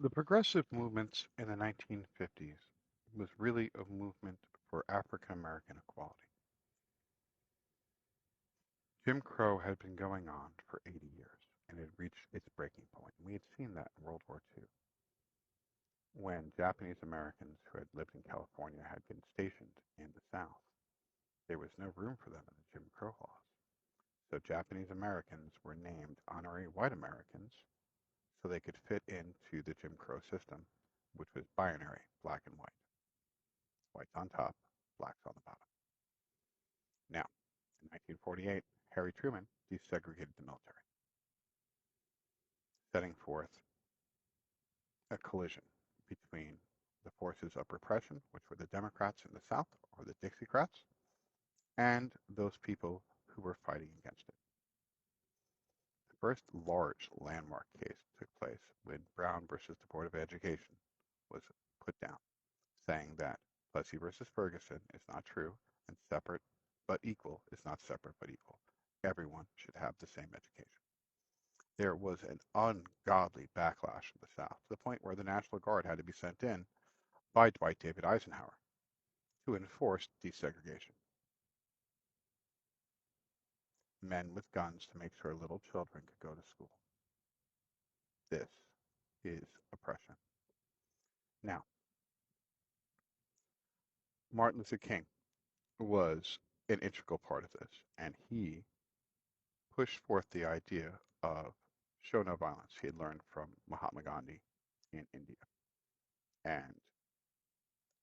The progressive movements in the 1950s was really a movement for African American equality. Jim Crow had been going on for 80 years and had reached its breaking point. We had seen that in World War II when Japanese Americans who had lived in California had been stationed in the South. There was no room for them in the Jim Crow laws. So Japanese Americans were named honorary white Americans so they could fit into the Jim Crow system, which was binary, black and white. Whites on top, blacks on the bottom. Now, in 1948, Harry Truman desegregated the military, setting forth a collision between the forces of repression, which were the Democrats in the South, or the Dixiecrats, and those people who were fighting against it. The first large landmark case took place when Brown versus the Board of Education was put down, saying that Plessy versus Ferguson is not true, and separate but equal is not separate but equal. Everyone should have the same education. There was an ungodly backlash in the South to the point where the National Guard had to be sent in by Dwight David Eisenhower to enforce desegregation. Men with guns to make sure little children could go to school. This is oppression. Now, Martin Luther King was an integral part of this, and he pushed forth the idea of show no violence. He had learned from Mahatma Gandhi in India. And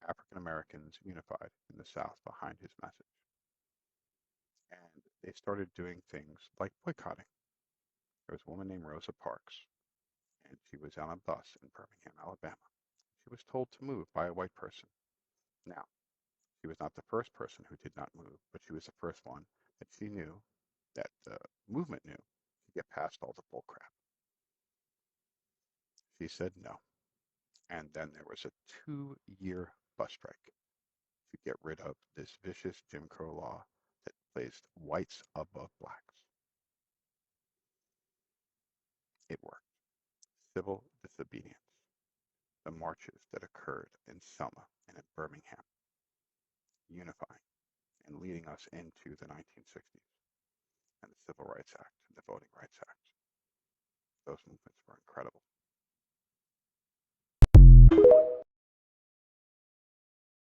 African Americans unified in the South behind his message. And they started doing things like boycotting. There was a woman named Rosa Parks, and she was on a bus in Birmingham, Alabama. She was told to move by a white person. Now, she was not the first person who did not move, but she was the first one that she knew, that the movement knew, to get past all the bullcrap. She said no. And then there was a 2-year bus strike to get rid of this vicious Jim Crow law that placed whites above blacks. It worked. Civil disobedience. The marches that occurred in Selma and in Birmingham, unifying and leading us into the 1960s and the Civil Rights Act and the Voting Rights Act. Those movements were incredible.